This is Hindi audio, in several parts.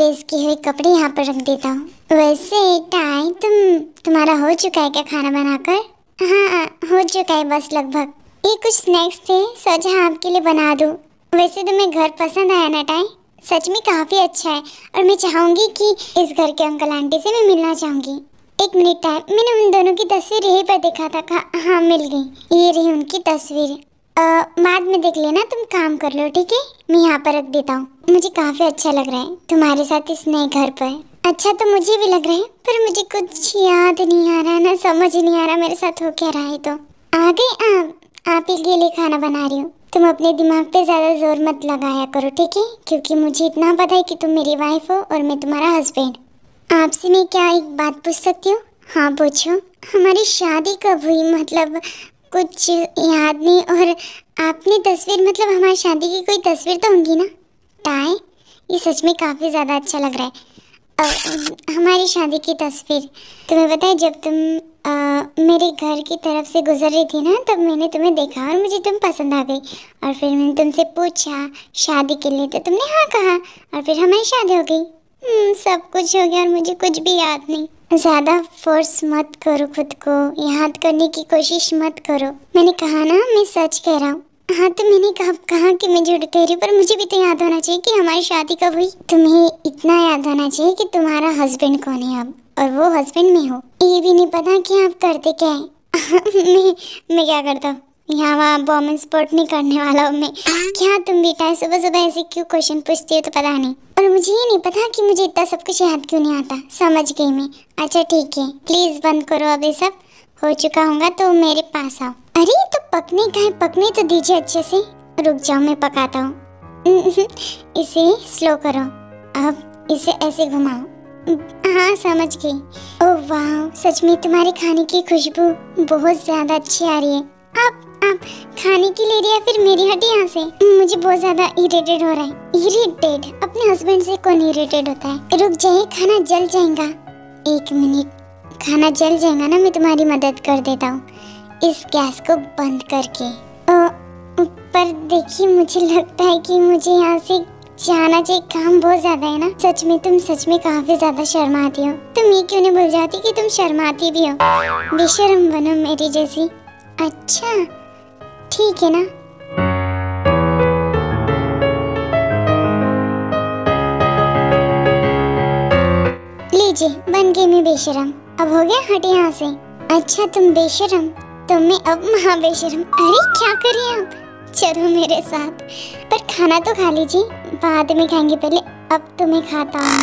प्रेस किए हुए कपड़े यहाँ पर रख देता हूँ। वैसे टाई तुम्हारा हो चुका है क्या खाना बनाकर? हाँ हो चुका है बस लगभग। ये कुछ स्नैक्स थे, सोचा आपके लिए बना दूँ। वैसे तुम्हें घर पसंद आया ना टाई? सच में काफ़ी अच्छा है और मैं चाहूँगी कि इस घर के अंकल आंटी से मैं मिलना चाहूँगी। एक मिनट टाइम, मैंने उन दोनों की तस्वीर यहीं पर देखा था। हाँ मिल गई, ये रही उनकी तस्वीर। बाद में देख लेना, तुम काम कर लो ठीक है, मैं यहाँ पर रख देता हूँ। मुझे काफ़ी अच्छा लग रहा है तुम्हारे साथ इस नए घर पर। अच्छा तो मुझे भी लग रहा है, पर मुझे कुछ याद नहीं आ रहा ना, समझ नहीं आ रहा मेरे साथ हो क्या रहा है। तो आ गए आप ही के लिए खाना बना रही हूँ। तुम अपने दिमाग पे ज़्यादा जोर मत लगाया करो ठीक है, क्योंकि मुझे इतना पता है कि तुम मेरी वाइफ हो और मैं तुम्हारा हस्बैंड। आपसे मैं क्या एक बात पूछ सकती हूँ? हाँ पूछो। हमारी शादी कब हुई, मतलब कुछ याद नहीं। और आपने तस्वीर, मतलब हमारी शादी की कोई तस्वीर तो होंगी ना? टाई, ये सच में काफ़ी ज़्यादा अच्छा लग रहा है। हमारी शादी की तस्वीर, तुम्हें पता है जब तुम मेरे घर की तरफ से गुजर रही थी ना, तब मैंने तुम्हें देखा और मुझे तुम पसंद आ गई। और फिर मैंने तुमसे पूछा शादी के लिए, तो तुमने हाँ कहा और फिर हमारी शादी हो गई। सब कुछ हो गया और मुझे कुछ भी याद नहीं। ज़्यादा फोर्स मत करो खुद को, याद करने की कोशिश मत करो। मैंने कहा ना, मैं सच कह रहा हूँ। हाँ तो मैंने कहा कि मैं झूठ कह रही हूँ, पर मुझे भी तो याद होना चाहिए कि हमारी शादी कब हुई। तुम्हें इतना याद होना चाहिए कि तुम्हारा हस्बैंड कौन है अब, और वो हस्बैंड में हो। ये भी नहीं पता कि आप करते क्या है। मैं क्या करता हूँ यहाँ वहाँ, बॉम्ब स्पॉट नहीं करने वाला हूँ मैं। क्या तुम बेटा सुबह सुबह ऐसे क्यों क्वेश्चन पूछती हो तो पता नहीं। और मुझे ये नहीं पता कि मुझे इतना सब कुछ याद क्यों नहीं आता। समझ गई मैं। अच्छा ठीक है, प्लीज़ बंद करो अब ये सब। हो चुका होगा तो मेरे पास आओ। अरे तो पकने का है, पकने तो दीजिए अच्छे से। रुक जाओ मैं पकाता हूँ। इसे स्लो करो, अब इसे ऐसे घुमाओ। हाँ समझ गई। ओह वाह, सच में तुम्हारे खाने की खुशबू बहुत ज़्यादा अच्छी आ रही है। आप खाने की ले रही है, फिर मेरी हटी यहाँ से। मुझे बहुत ज़्यादा इरिटेट हो रहा है। इरिटेट? अपने हस्बैंड से कौन इरिटेट होता है? रुक जाइए, खाना जल जाएगा। एक मिनट, खाना जल जाएगा ना, मैं तुम्हारी मदद कर देता हूँ इस गैस को बंद करके। पर देखिए, मुझे लगता है कि मुझे यहाँ से जाना चाहिए, काम बहुत ज्यादा है ना। सच में तुम सच में काफी ज्यादा शर्माती हो। तुम ये क्यों नहीं भूल जाती कि तुम शर्माती भी हो? बेशर्म बनो मेरी जैसी। अच्छा ठीक है ना। लीजिए बन गई मैं बेशरम। अब हो गया, हटे यहाँ से। अच्छा तुम बेशरम, तो मैं अब महाबेशरम। अरे क्या कर रही हैं आप? चलो मेरे साथ। पर खाना तो खा लीजिए, बाद में खाएंगे, पहले अब तुम्हें खाता हूँ।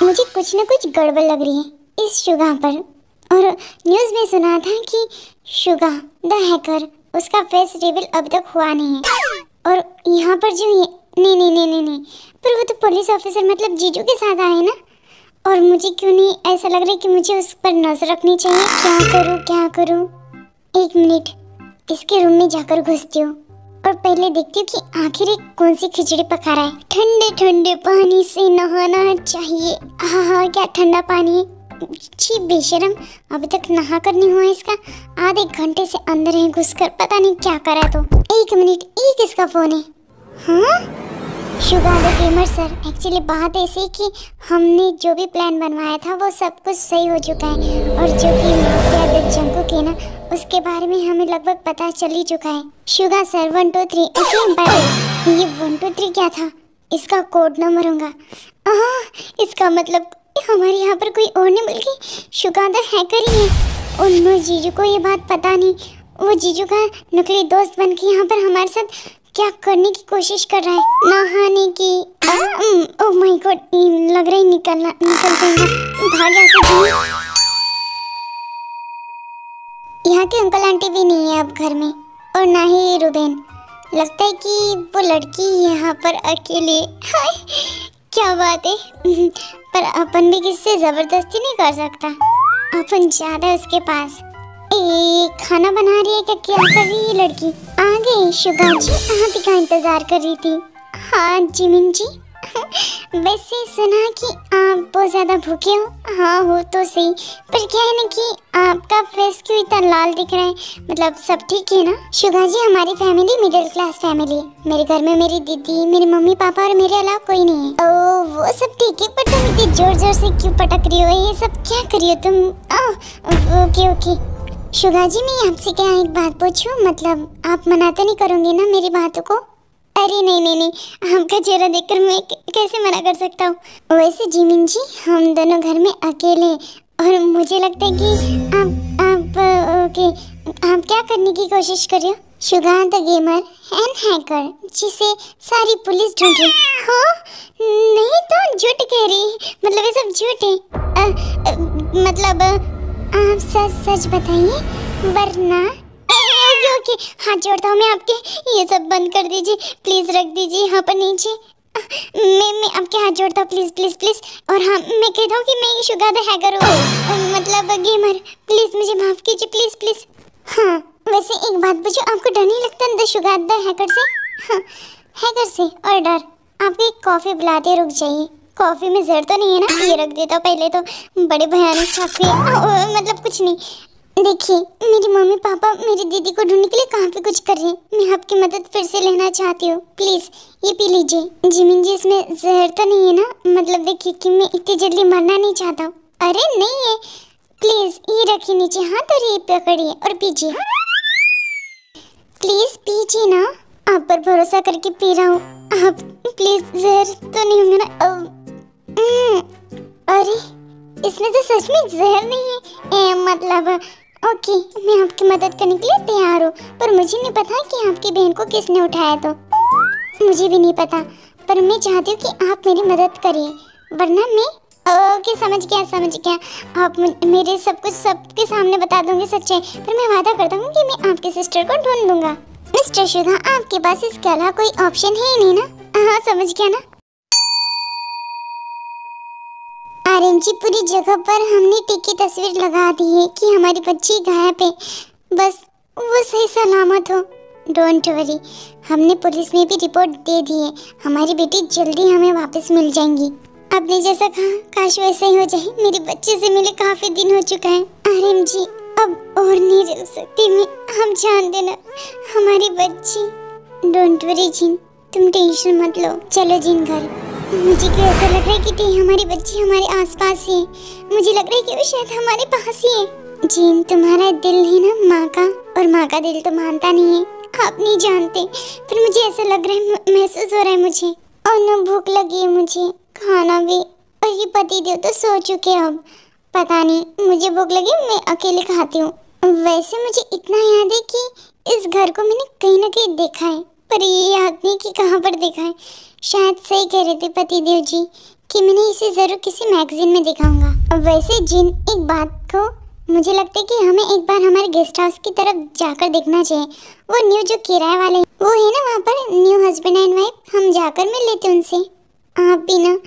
मुझे कुछ ना कुछ गड़बड़ लग रही है इस शुगा पर। और न्यूज़ में सुना था कि शुगा द हैकर, उसका फेस रिवील अब तक हुआ नहीं है। और यहाँ पर जो ये नहीं, पर वो तो पुलिस ऑफिसर मतलब जीजू के साथ आए ना। और मुझे क्यों नहीं ऐसा लग रहा है कि मुझे उस पर नजर रखनी चाहिए। क्या करूँ? एक मिनट, इसके रूम में जाकर घुसती हूँ और पहले देखती हूँ कि आखिर एक कौन सी खिचड़ी पका रहा है। ठंडे ठंडे पानी से नहाना चाहिए। हाँ क्या ठंडा पानी है। छी बेशरम, अभी तक नहा कर नहीं हुआ इसका। आधे घंटे से अंदर ही घुसकर पता नहीं क्या करा। तो एक मिनट, ये किसका फोन है? हाँ sugar the gamer sir. Actually बात ऐसी है कि हमने जो भी प्लान बनवाया था वो सब कुछ सही हो चुका है। और जो कि जंकुक है ना, उसके बारे में हमें लगभग पता चल ही चुका है। Sugar sir 1 2 3। ओके ये 1 2 3 क्या था? इसका कोड नंबर होगा। इसका मतलब हमारे यहाँ पर कोई और नहीं बल्कि शुगर द हैकर ही है। और जीजू को ये बात पता नहीं। वो जीजू का नकली दोस्त बन के यहाँ पर हमारे साथ क्या करने की कोशिश कर रहा है? नहाने की। ओह माय गॉड, लग रहा है निकल जाएगा। भाग यहाँ से। यहाँ के अंकल आंटी भी नहीं है अब घर में, और ना ही रूबेन। लगता है कि वो लड़की यहाँ पर अकेले। हाय क्या बात है। पर अपन भी किससे जबरदस्ती नहीं कर सकता। अपन ज्यादा उसके पास। खाना बना रही है क्या कर रही है लड़की? आ गई शुगा जी, आप ही का इंतजार कर रही थी। हाँ जिमिन जी, वैसे सुना कि आप बहुत ज़्यादा भूखे हो। हाँ हो तो सही, पर क्या है ना कि आपका फेस क्यों इतना लाल दिख रहा है, मतलब सब ठीक है ना? शुगा जी, हमारी फैमिली मिडिल क्लास फैमिली है। मेरे घर में मेरी दीदी, मेरे मम्मी पापा और मेरे अलावा कोई नहीं है। ओह वो सब ठीक है, पर तुम इतनी जोर जोर से क्यों पटक रही हो? ये सब क्या कर रही हो तुम? Okay okay. शुगा जी, मैं आपसे क्या एक बात पूछूं, मतलब आप मना तो नहीं करोगे ना मेरी बातों को? अरे नहीं नहीं नहीं, आपका चेहरा देखकर मैं कैसे मना कर सकता हूँ। वैसे जिमिन जी, हम दोनों घर में अकेले, और मुझे लगता है कि ओके, आप क्या करने की कोशिश कर रहे हो? Suga the gamer and hacker, जिसे सारी पुलिस ढूंढ रही हो। नहीं तो झूठ कह रही, मतलब ये सब झूठ है। मतलब आप सच सच बताइए, वरना ओके हाथ जोड़ता हूँ मैं आपके, ये सब बंद कर दीजिए प्लीज, रख दीजिए यहाँ पर नीचे। मैं आपके हाथ जोड़ता हूँ प्लीज प्लीज प्लीज। और हाँ, मैं कहता हूँ कि मैं शुगा द हैकर हूँ, मतलब गेमर, प्लीज मुझे माफ कीजिए प्लीज प्लीज। हाँ वैसे एक बात पूछो, आपको डर नहीं लगता द शुगा द हैकर से? हाँ हैकर से और डर? आपको एक कॉफी बुलाते, रुक जाइए। कॉफी में जहर तो नहीं है ना? ये रख देता हूँ पहले तो, बड़े भयानक छापे, मतलब कुछ नहीं। देखिए, मेरी मम्मी पापा मेरी दीदी को ढूंढने के लिए कहाँ पे कुछ कर रहे हैं, मैं आपकी मदद फिर से लेना चाहती हूँ, प्लीज ये पी लीजिए। जिमिन जी, इसमें जहर तो नहीं है ना? मतलब देखिए कि मैं इतनी जल्दी मरना नहीं चाहता हूँ। अरे नहीं है, प्लीज ये रखिए नीचे हाथ और ये पकड़िए और पीजिए, प्लीज पीजिए ना, आप पर भरोसा करके पी रहा हूँ। आप प्लीज, जहर तो नहीं होंगे ना? अरे इसमें तो सच में जहर नहीं है। मतलब ओके, मैं आपकी मदद करने के लिए तैयार हूँ, पर मुझे नहीं पता कि आपकी बहन को किसने उठाया। तो मुझे भी नहीं पता, पर मैं चाहती हूँ कि आप मेरी मदद करिए, वरना मैं ओके समझ गया। आप मेरे सब कुछ सबके सामने बता दूंगी सच्चाई, पर मैं वादा करता हूँ कि मैं आपकी सिस्टर को ढूंढ दूंगा। मिस्टर शुगा, आपके पास इसके अलावा कोई ऑप्शन है ही नहीं ना? हाँ समझ गया ना? आरएमजी, पूरी जगह पर हमने टिकी तस्वीर लगा दी है कि हमारी बच्ची गायब है, बस वो सही सलामत हो। डोंट वरी, हमने पुलिस में भी रिपोर्ट दे दी है, हमारी बेटी जल्दी हमें वापस मिल जाएंगी। आपने जैसा कहा, काश वैसा ही हो जाए। मेरे बच्चे से मिले काफी दिन हो चुका है। आरएमजी, अब और नहीं रह सकती मैं, हम जान देना हमारी बच्ची। डोंट वरी जिन, तुम टेंशन मत लो। चलो जिन घर। मुझे क्यों ऐसा लग रहा है कि हमारी बच्ची हमारे आसपास ही है। मुझे लग रहा है कि वो शायद हमारे पास ही है। जीन, तुम्हारा दिल है ना माँ का, और माँ का दिल तो मानता नहीं है, आप नहीं जानते। फिर मुझे ऐसा लग रहा है, महसूस हो रहा है मुझे, और ना भूख लगी है मुझे, खाना भी। और ये पति देव तो सो चुके हैं अब, पता नहीं मुझे भूख लगी, मैं अकेले खाती हूँ। वैसे मुझे इतना याद है कि इस घर को मैंने कहीं ना कहीं देखा है, पर ये याद नहीं कि कहाँ पर देखा है। शायद सही कह रहे थे पति देव जी कि मैंने इसे जरूर किसी मैगजीन में देखा होगा। वैसे जिन, एक बात को मुझे लगता है कि हमें एक बार हमारे गेस्ट हाउस की तरफ जाकर देखना चाहिए। वो न्यू जो किराए वाले वो है ना वहाँ पर, न्यू हस्बैंड एंड वाइफ, हम जाकर मिल लेते उनसे। आप भी ना,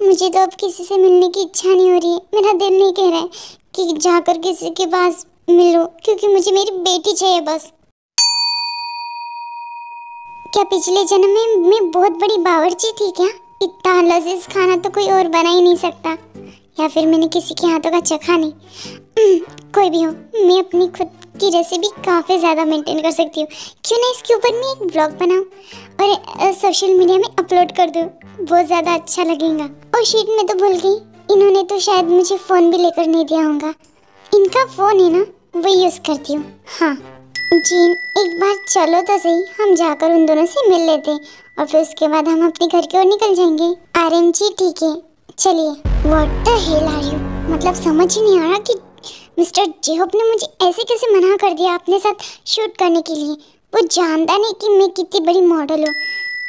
मुझे तो अब किसी से मिलने की इच्छा नहीं हो रही है, मेरा दिल नहीं कह रहा है कि जाकर किसी के पास मिलूं, क्योंकि मुझे मेरी बेटी चाहिए बस। क्या पिछले जन्म में मैं बहुत बड़ी बावर्ची थी क्या? इतना लजीज खाना तो कोई और बना ही नहीं सकता, या फिर मैंने किसी के हाथों का चखा नहीं। कोई भी हो, मैं अपनी खुद की रेसिपी काफ़ी ज़्यादा मेंटेन कर सकती हूँ। क्यों ना इसके ऊपर मैं एक ब्लॉग बनाऊँ और सोशल मीडिया में अपलोड कर दूँ, बहुत ज़्यादा अच्छा लगेगा। और शीट में तो भूल गई, इन्होंने तो शायद मुझे फ़ोन भी लेकर नहीं दिया होगा। इनका फ़ोन है ना, वही यूज़ करती हूँ। हाँ जीन, एक बार चलो तो सही, हम जाकर उन दोनों से मिल लेते और फिर उसके बाद हम अपने घर की ओर निकल जाएंगे। आरएमजी ठीक है, चलिए। What the hell are you, मतलब समझ ही नहीं आ रहा कि मिस्टर जेहोप ने मुझे ऐसे कैसे मना कर दिया अपने साथ शूट करने के लिए। वो जानता नहीं कि मैं कितनी बड़ी मॉडल हूँ।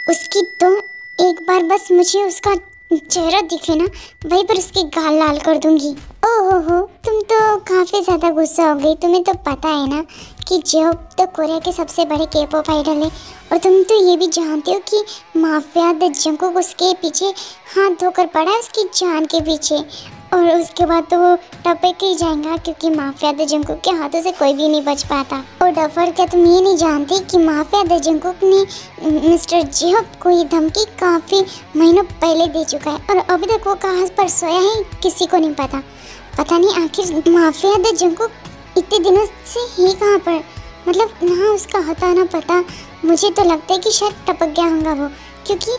उसकी तो एक बार बस मुझे उसका चेहरा दिखे ना, वहीं पर उसके गाल लाल कर दूंगी। ओहो हो, तुम तो काफ़ी ज़्यादा गुस्सा हो गई। तुम्हें तो पता है ना कि जेहोप तो कोरिया के सबसे बड़े के-पॉप आइडल है, और तुम तो ये भी जानते हो कि माफिया द जंगकुक उसके पीछे हाथ धोकर पड़ा है, उसकी जान के पीछे। और उसके बाद तो वो टपक ही जाएगा, क्योंकि माफिया द जंगकुक के हाथों से कोई भी नहीं बच पाता। और डफर, क्या तुम ये नहीं जानती कि माफिया द जंगकुक ने मिस्टर जेहॉप को ये धमकी काफ़ी महीनों पहले दे चुका है, और अभी तक वो कहाँ पर सोया है किसी को नहीं पता। पता नहीं आखिर माफिया द जंगकुक इतने दिनों से ही कहाँ पर, मतलब ना उसका होता ना पता। मुझे तो लगता है कि शायद टपक गया होगा वो, क्योंकि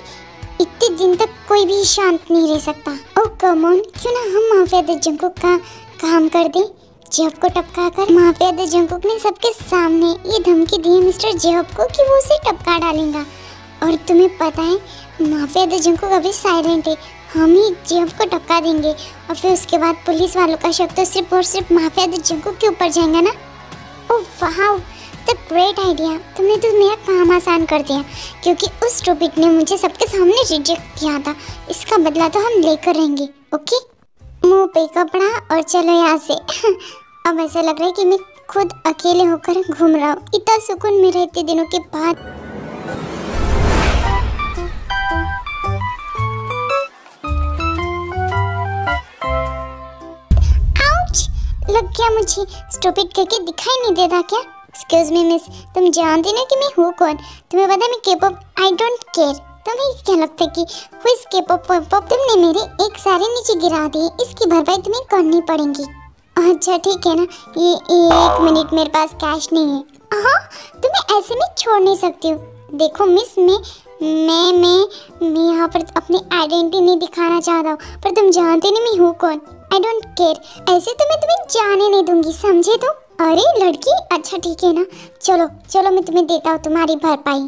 इतने दिन तक कोई भी शांत नहीं रह सकता। ओह कम ऑन, क्यों ना हम माफिया द जंगकुक का काम कर दें। जेहॉप को टपका कर माफिया द जंगकुक ने सबके सामने ये धमकी दी है मिस्टर जेहॉप को कि वो उसे टपका डालेगा। और तुम्हें पता है माफिया द जंगकुक अभी साइलेंट है, हम ही जेहॉप को टपका देंगे, और फिर उसके बाद पुलिस वालों का शक तो सिर्फ और सिर्फ माफिया द जंगकुक के ऊपर जाएगा ना। ओह वाह, द ग्रेट आइडिया, तुमने तो मेरा काम आसान कर दिया, क्योंकि उस स्टूपिड ने मुझे सबके सामने रिजेक्ट किया था। इसका बदला तो हम लेकर रहेंगे। ओके, मुंह पे कपड़ा और चलो यहाँ से। अब ऐसा लग रहा है कि मैं खुद अकेले होकर घूम रहा हूँ, इतना सुकून मिला इतने दिनों के बाद। आउच, लग गया मुझे। स्टूपिड करके दिखाई नहीं देता क्या? एक्सक्यूज मी मिस, तुम जानती ना कि मैं हूँ कौन? तुम्हें पता है मैं के-पॉप आई डोंट केयर। तुम्हें क्या लगता है कि हु इज के-पॉप पॉप? तुमने मेरे एक सारे नीचे गिरा दिए, इसकी भरपाई तुम्हें करनी पड़ेगी। अच्छा ठीक है ना, ये एक मिनट, मेरे पास कैश नहीं है। हाँ, तुम्हें ऐसे में छोड़ नहीं सकती हूँ। देखो मिस, मैं यहाँ पर अपनी आइडेंटिटी नहीं दिखाना चाह रहा हूँ, पर तुम जानते नहीं मैं हूँ कौन। आई डोंट केयर, ऐसे तो मैं तुम्हें जाने नहीं दूंगी, समझे तुम? अरे लड़की, अच्छा ठीक है ना, चलो चलो मैं तुम्हें देता हूँ तुम्हारी भरपाई।